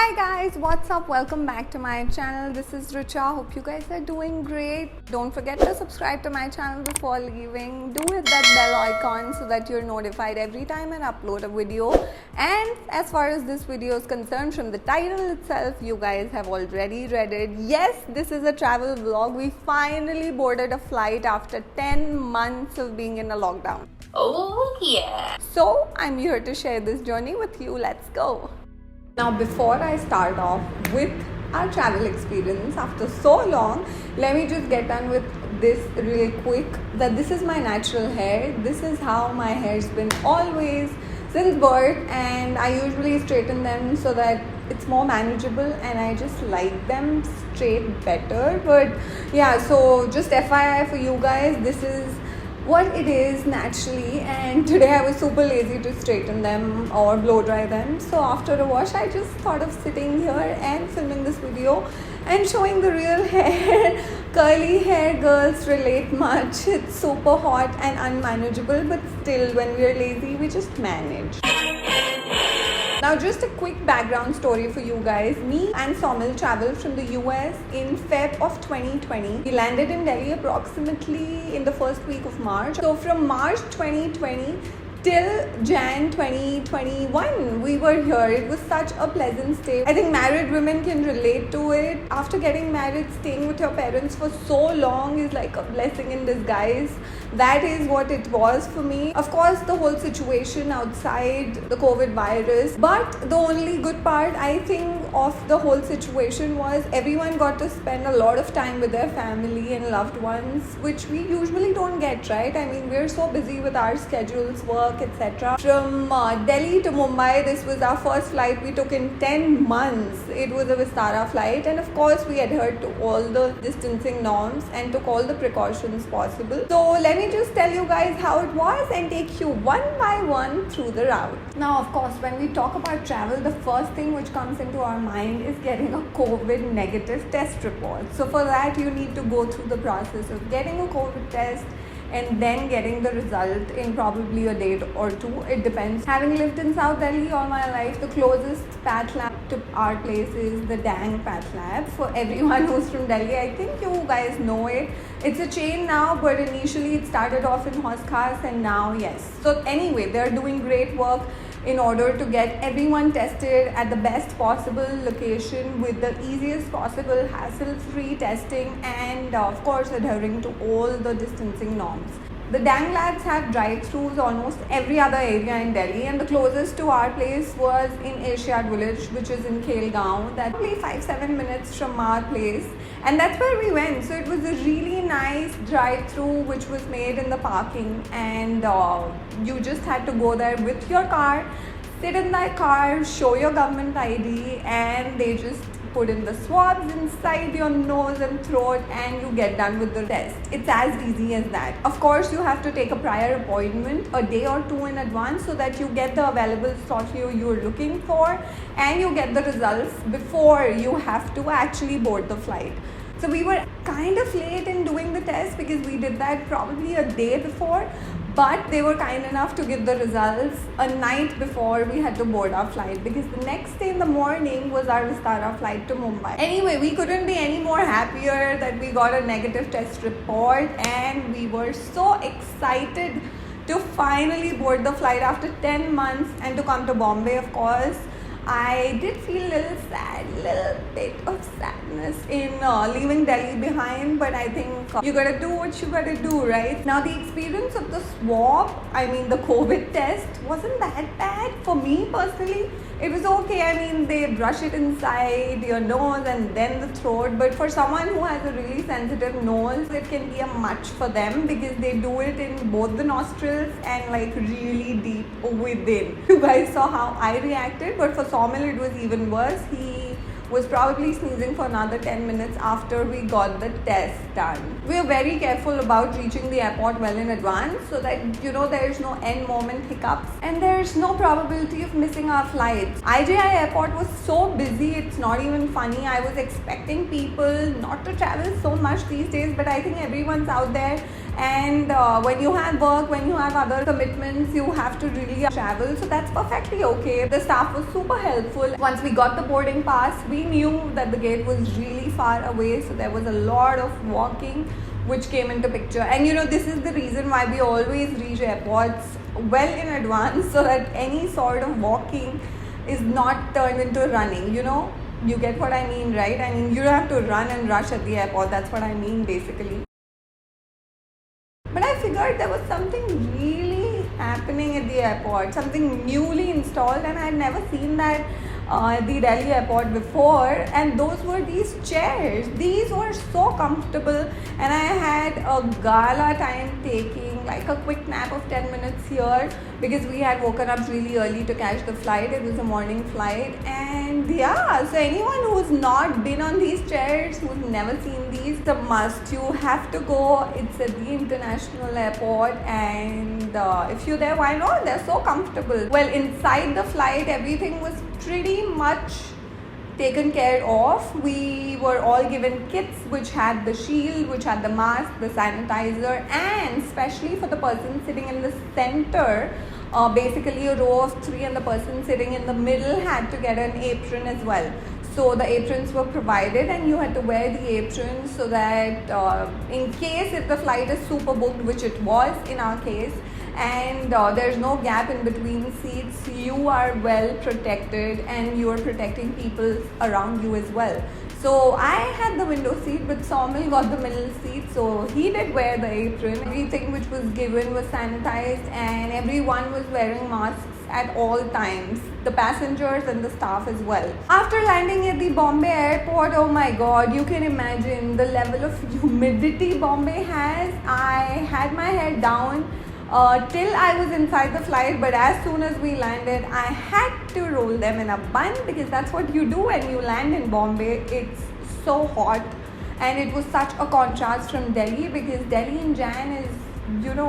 Hi guys, what's up? Welcome back to my channel. This is Richa. Hope you guys are doing great. Don't forget to subscribe to my channel before leaving. Do hit that bell icon so that you're notified every time I upload a video. And as far as this video is concerned, from the title itself, you guys have already read it. Yes, this is a travel vlog. We finally boarded a flight after 10 months of being in a lockdown. Oh yeah. So I'm here to share this journey with you. Let's go. Now, before I start off with our travel experience after so long, let me just get done with this real quick, that this is my natural hair. This is how my hair's been always since birth, and I usually straighten them so that it's more manageable, and I just like them straight better. But yeah, so just FYI for you guys, this is what it is naturally, and today I was super lazy to straighten them or blow dry them. So after a wash, I just thought of sitting here and filming this video and showing the real hair. Curly hair girls relate much. It's super hot and unmanageable, but still when we're lazy, we just manage. Now, just a quick background story for you guys. Me and Somil traveled from the US in Feb of 2020. We landed in Delhi approximately in the first week of March. So from March 2020 till Jan 2021, we were here. It was such a pleasant stay. I think married women can relate to it. After getting married, staying with your parents for so long is like a blessing in disguise. That is what it was for me. Of course, the whole situation outside the COVID virus, but the only good part, I think, of the whole situation was everyone got to spend a lot of time with their family and loved ones, which we usually don't get, right? I mean, we're so busy with our schedules, work, etc. From Delhi to Mumbai, this was our first flight we took in 10 months. It was a Vistara flight, and of course we adhered to all the distancing norms and took all the precautions possible. So let me just tell you guys how it was and take you one by one through the route. Now, of course, when we talk about travel, the first thing which comes into our mind is getting a COVID negative test report. So for that, you need to go through the process of getting a COVID test and then getting the result in probably a day or two. It depends. Having lived in South Delhi all my life, the closest path lab to our place is the Dang Path Lab. For everyone who's from Delhi, I think you guys know it. It's a chain now, but initially it started off in Haus Khas, and now yes. So anyway, they're doing great work in order to get everyone tested at the best possible location with the easiest possible hassle-free testing, and of course adhering to all the distancing norms. The Dang Labs have drive-thrus almost every other area in Delhi, and the closest to our place was in Asiad Village, which is in Khelgaon. That's probably 5-7 minutes from our place, and that's where we went. So it was a really nice drive-through which was made in the parking, and you just had to go there with your car, sit in that car, show your government ID, and they just put in the swabs inside your nose and throat, and you get done with the test. It's as easy as that. Of course, you have to take a prior appointment a day or two in advance so that you get the available slot you're looking for, and you get the results before you have to actually board the flight. So we were kind of late in doing the test because we did that probably a day before, but they were kind enough to give the results a night before we had to board our flight, because the next day in the morning was our Vistara flight to Mumbai. Anyway, we couldn't be any more happier that we got a negative test report, and we were so excited to finally board the flight after 10 months and to come to Bombay, of course. I did feel a little sad, little bit of sadness in leaving Delhi behind, but I think you gotta do what you gotta do, right? Now, the experience of the swab, I mean the COVID test, wasn't that bad for me personally. It was okay. I mean, they brush it inside your nose and then the throat, but for someone who has a really sensitive nose, it can be a much for them because they do it in both the nostrils and like really deep within. You guys saw how I reacted, but for Somil it was even worse. He was probably sneezing for another 10 minutes after we got the test done. We are very careful about reaching the airport well in advance so that there is no end moment hiccups and there is no probability of missing our flights. IJI airport was so busy, it's not even funny. I was expecting people not to travel so much these days, but I think everyone's out there, and when you have work, when you have other commitments, you have to really travel, so that's perfectly okay. The staff was super helpful. Once we got the boarding pass, we knew that the gate was really far away, so there was a lot of walking which came into picture. And this is the reason why we always reach airports well in advance, so that any sort of walking is not turned into running. You get what I mean, right? I mean, you don't have to run and rush at the airport. That's what I mean basically. But I figured there was something really happening at the airport, something newly installed, and I had never seen that at the Delhi airport before. And those were these chairs. These were so comfortable, and I had a gala time taking like a quick nap of 10 minutes here because we had woken up really early to catch the flight. It was a morning flight, and yeah, so anyone who's not been on these chairs, who's never seen these, it's a must. You have to go. It's at the international airport, and if you're there, why not? They're so comfortable. Well, inside the flight, everything was pretty much taken care of. We were all given kits which had the shield, which had the mask, the sanitizer, and especially for the person sitting in the center, basically a row of 3, and the person sitting in the middle had to get an apron as well. So the aprons were provided, and you had to wear the apron so that in case if the flight is super booked, which it was in our case, and there's no gap in between seats, you are well protected and you are protecting people around you as well. So I had the window seat, but Saumil got the middle seat, so he did wear the apron. Everything which was given was sanitized, and everyone was wearing masks at all times, the passengers and the staff as well. After landing at the Bombay airport, oh my god, you can imagine the level of humidity Bombay has. I had my head down till I was inside the flight, but as soon as we landed, I had to roll them in a bun because that's what you do when you land in Bombay. It's so hot, and it was such a contrast from Delhi because Delhi in Jan is,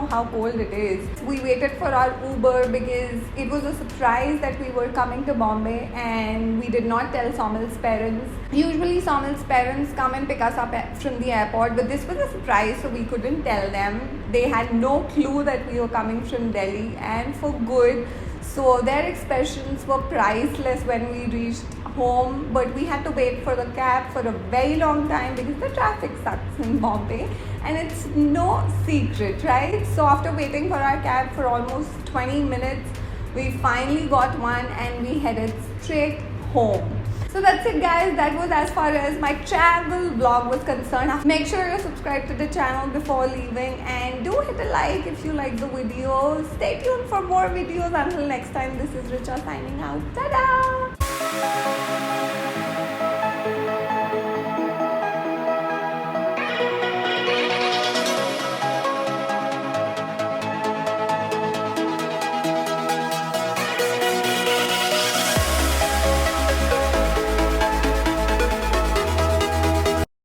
how cold it is. We waited for our Uber because it was a surprise that we were coming to Bombay, and we did not tell Saumil's parents. Usually Saumil's parents come and pick us up from the airport, but this was a surprise, so we couldn't tell them. They had no clue that we were coming from Delhi, and for good. So their expressions were priceless when we reached home, but we had to wait for the cab for a very long time because the traffic sucks in Bombay, and it's no secret, right? So after waiting for our cab for almost 20 minutes, we finally got one and we headed straight home. So that's it guys, that was as far as my travel vlog was concerned. Make sure you're subscribed to the channel before leaving, and do hit a like if you like the video. Stay tuned for more videos. Until next time, this is Richa signing out. Ta-da!